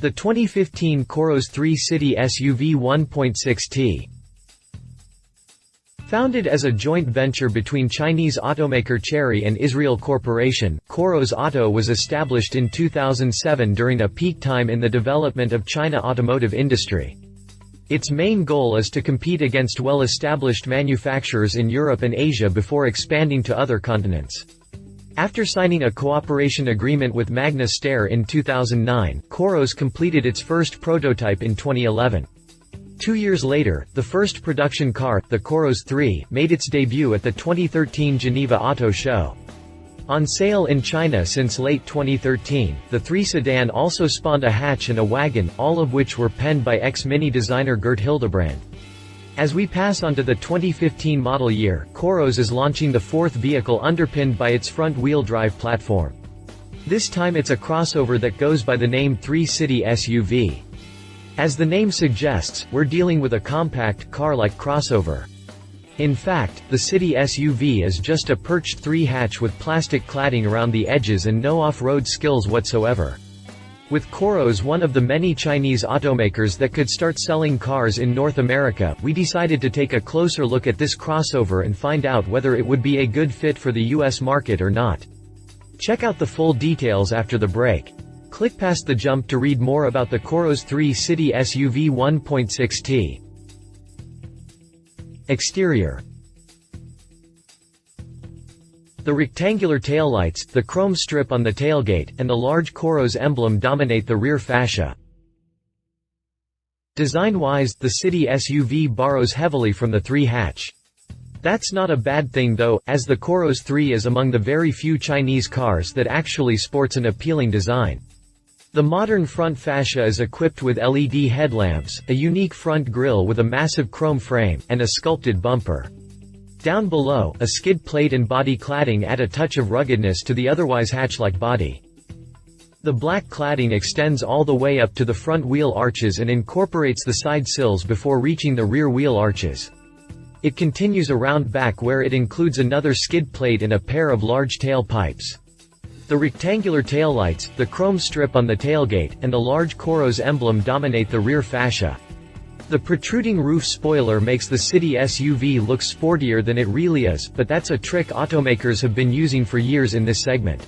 The 2015 Qoros 3 City SUV 1.6T. Founded as a joint venture between Chinese automaker Chery and Israel Corporation, Qoros Auto was established in 2007 during a peak time in the development of China automotive industry. Its main goal is to compete against well-established manufacturers in Europe and Asia before expanding to other continents. After signing a cooperation agreement with Magna Steyr in 2009, Qoros completed its first prototype in 2011. 2 years later, the first production car, the Qoros 3, made its debut at the 2013 Geneva Auto Show. On sale in China since late 2013, the 3 Sedan also spawned a hatch and a wagon, all of which were penned by ex-Mini designer Gert Hildebrand. As we pass on to the 2015 model year, Qoros is launching the fourth vehicle underpinned by its front-wheel drive platform. This time it's a crossover that goes by the name 3 City SUV. As the name suggests, we're dealing with a compact, car-like crossover. In fact, the City SUV is just a perched 3-hatch with plastic cladding around the edges and no off-road skills whatsoever. With Qoros, one of the many Chinese automakers that could start selling cars in North America, we decided to take a closer look at this crossover and find out whether it would be a good fit for the US market or not. Check out the full details after the break. Click past the jump to read more about the Qoros 3 City SUV 1.6T. Exterior. The rectangular taillights, the chrome strip on the tailgate, and the large Qoros emblem dominate the rear fascia. Design-wise, the City SUV borrows heavily from the 3-hatch. That's not a bad thing though, as the Qoros 3 is among the very few Chinese cars that actually sports an appealing design. The modern front fascia is equipped with LED headlamps, a unique front grille with a massive chrome frame, and a sculpted bumper. Down below, a skid plate and body cladding add a touch of ruggedness to the otherwise hatch-like body. The black cladding extends all the way up to the front wheel arches and incorporates the side sills before reaching the rear wheel arches. It continues around back where it includes another skid plate and a pair of large tail pipes. The rectangular taillights, the chrome strip on the tailgate, and the large Qoros emblem dominate the rear fascia. The protruding roof spoiler makes the City SUV look sportier than it really is, but that's a trick automakers have been using for years in this segment.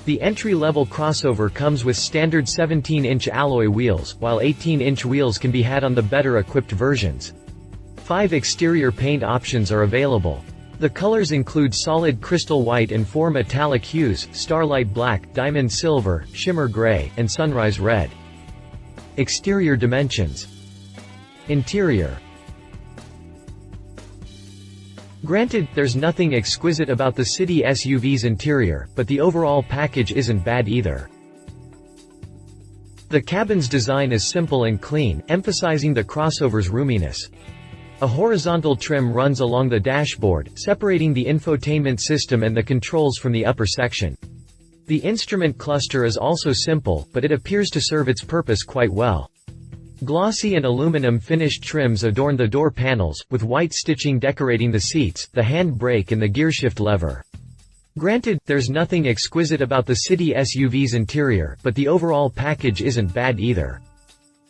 The entry-level crossover comes with standard 17-inch alloy wheels, while 18-inch wheels can be had on the better-equipped versions. 5 exterior paint options are available. The colors include solid crystal white and 4 metallic hues: starlight black, diamond silver, shimmer gray, and sunrise red. Exterior dimensions. Interior. Granted, there's nothing exquisite about the City SUV's interior, but the overall package isn't bad either. The cabin's design is simple and clean, emphasizing the crossover's roominess. A horizontal trim runs along the dashboard, separating the infotainment system and the controls from the upper section. The instrument cluster is also simple, but it appears to serve its purpose quite well. Glossy and aluminum-finished trims adorn the door panels, with white stitching decorating the seats, the hand brake and the gearshift lever. Granted, there's nothing exquisite about the City SUV's interior, but the overall package isn't bad either.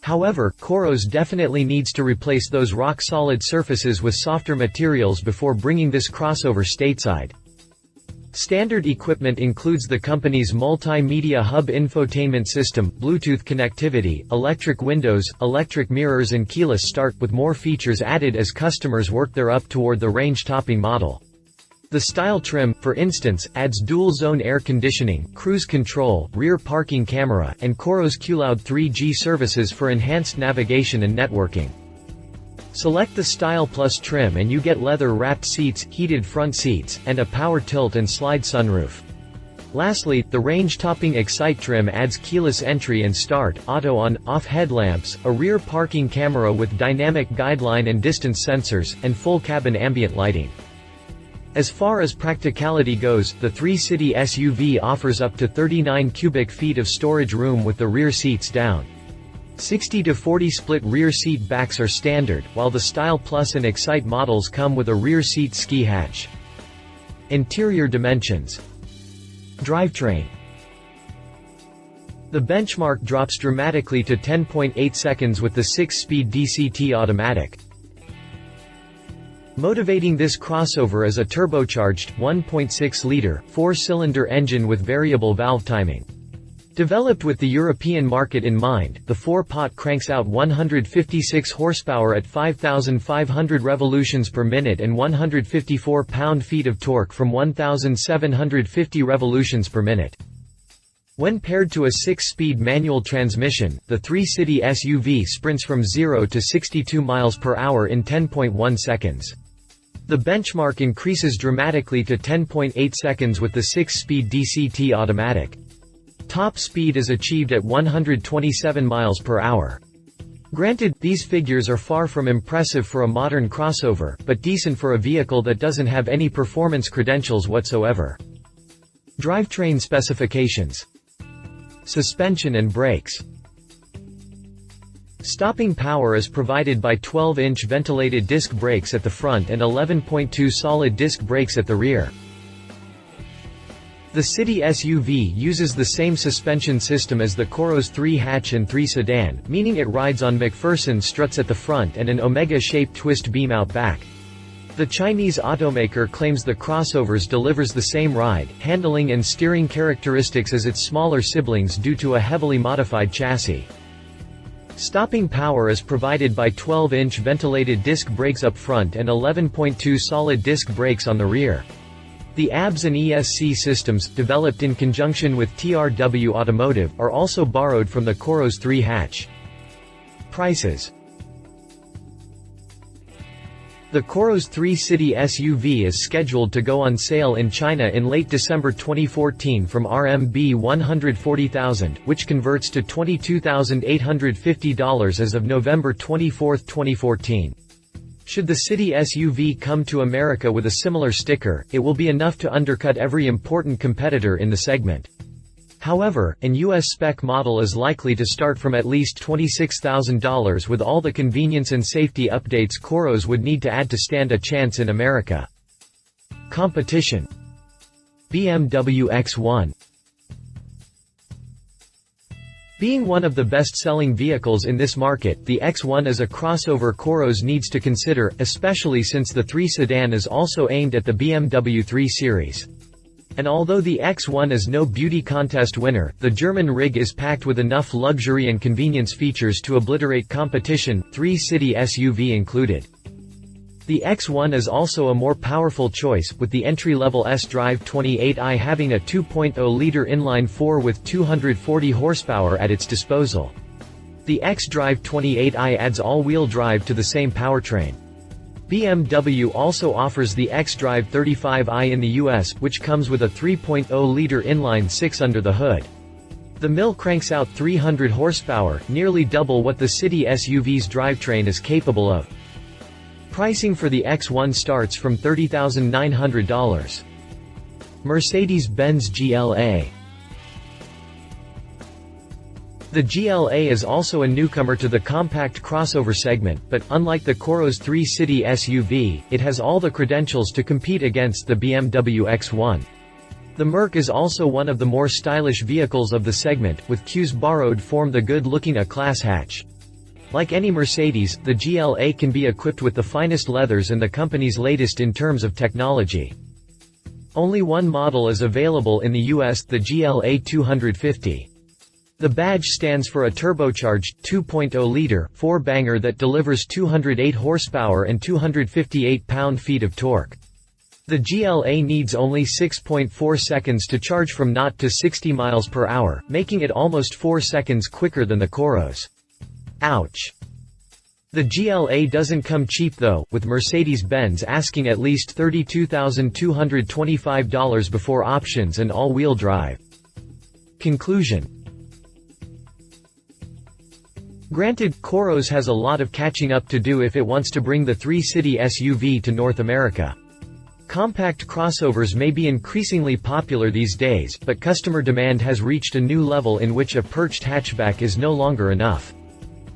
However, Qoros definitely needs to replace those rock-solid surfaces with softer materials before bringing this crossover stateside. Standard equipment includes the company's multimedia hub infotainment system, Bluetooth connectivity, electric windows, electric mirrors and keyless start, with more features added as customers work their up toward the range-topping model. The style trim, for instance, adds dual-zone air conditioning, cruise control, rear parking camera, and Qoros QLoud 3G services for enhanced navigation and networking. Select the Style Plus trim and you get leather-wrapped seats, heated front seats, and a power tilt and slide sunroof. Lastly, the range-topping Excite trim adds keyless entry and start, auto on-off headlamps, a rear parking camera with dynamic guideline and distance sensors, and full cabin ambient lighting. As far as practicality goes, the 3 City SUV offers up to 39 cubic feet of storage room with the rear seats down. 60-40 split rear seat backs are standard, while the Style Plus and Excite models come with a rear seat ski hatch. Interior dimensions. Drivetrain. The benchmark drops dramatically to 10.8 seconds with the 6-speed DCT automatic. Motivating this crossover is a turbocharged, 1.6-liter, 4-cylinder engine with variable valve timing. Developed with the European market in mind, the 4-pot cranks out 156 horsepower at 5,500 revolutions per minute and 154 pound-feet of torque from 1,750 revolutions per minute. When paired to a 6-speed manual transmission, the 3-city SUV sprints from 0 to 62 miles per hour in 10.1 seconds. The benchmark increases dramatically to 10.8 seconds with the 6-speed DCT automatic. Top speed is achieved at 127 miles per hour. Granted, these figures are far from impressive for a modern crossover, but decent for a vehicle that doesn't have any performance credentials whatsoever. Drivetrain specifications. Suspension and brakes. Stopping power is provided by 12-inch ventilated disc brakes at the front and 11.2 solid disc brakes at the rear. The city SUV uses the same suspension system as the Qoros 3 hatch and 3 sedan, meaning it rides on McPherson struts at the front and an omega-shaped twist beam out back. The Chinese automaker claims the crossovers delivers the same ride, handling and steering characteristics as its smaller siblings due to a heavily modified chassis. Stopping power is provided by 12-inch ventilated disc brakes up front and 11.2 solid disc brakes on the rear. The ABS and ESC systems, developed in conjunction with TRW Automotive, are also borrowed from the Qoros 3 hatch. Prices. The Qoros 3 City SUV is scheduled to go on sale in China in late December 2014 from RMB 140,000, which converts to $22,850 as of November 24, 2014. Should the city SUV come to America with a similar sticker, it will be enough to undercut every important competitor in the segment. However, an US spec model is likely to start from at least $26,000 with all the convenience and safety updates Qoros would need to add to stand a chance in America. Competition. BMW X1. Being one of the best-selling vehicles in this market, the X1 is a crossover Qoros needs to consider, especially since the 3 Sedan is also aimed at the BMW 3 Series. And although the X1 is no beauty contest winner, the German rig is packed with enough luxury and convenience features to obliterate competition, 3-city SUV included. The X1 is also a more powerful choice, with the entry-level S-Drive 28i having a 2.0-liter inline-4 with 240 horsepower at its disposal. The X-Drive 28i adds all-wheel drive to the same powertrain. BMW also offers the X-Drive 35i in the US, which comes with a 3.0-liter inline-6 under the hood. The mill cranks out 300 horsepower, nearly double what the city SUV's drivetrain is capable of. Pricing for the X1 starts from $30,900. Mercedes-Benz GLA. The GLA is also a newcomer to the compact crossover segment, but, unlike the Qoros 3 City SUV, it has all the credentials to compete against the BMW X1. The Merc is also one of the more stylish vehicles of the segment, with cues borrowed from the good-looking A-Class hatch. Like any Mercedes, the GLA can be equipped with the finest leathers and the company's latest in terms of technology. Only one model is available in the US, the GLA 250. The badge stands for a turbocharged, 2.0-liter, 4-banger that delivers 208 horsepower and 258 pound-feet of torque. The GLA needs only 6.4 seconds to charge from 0 to 60 miles per hour, making it almost 4 seconds quicker than the Qoros. Ouch. The GLA doesn't come cheap though, with Mercedes-Benz asking at least $32,225 before options and all-wheel drive. Conclusion. Granted, Qoros has a lot of catching up to do if it wants to bring the 3-city SUV to North America. Compact crossovers may be increasingly popular these days, but customer demand has reached a new level in which a perched hatchback is no longer enough.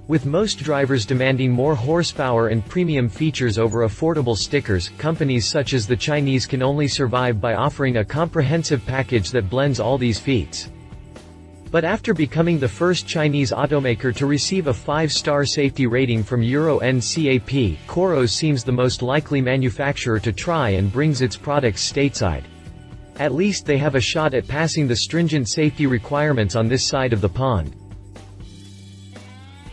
With most drivers demanding more horsepower and premium features over affordable stickers, companies such as the Chinese can only survive by offering a comprehensive package that blends all these feats. But after becoming the first Chinese automaker to receive a 5-star safety rating from Euro NCAP, Qoros seems the most likely manufacturer to try and brings its products stateside. At least they have a shot at passing the stringent safety requirements on this side of the pond.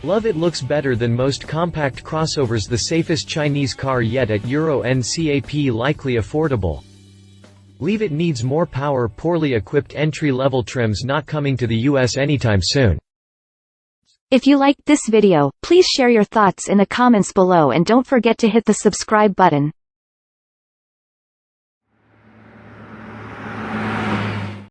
Love it looks better than most compact crossovers, the safest Chinese car yet at Euro NCAP, likely affordable. Leave it needs more power, poorly equipped entry-level trims not coming to the US anytime soon. If you liked this video, please share your thoughts in the comments below and don't forget to hit the subscribe button.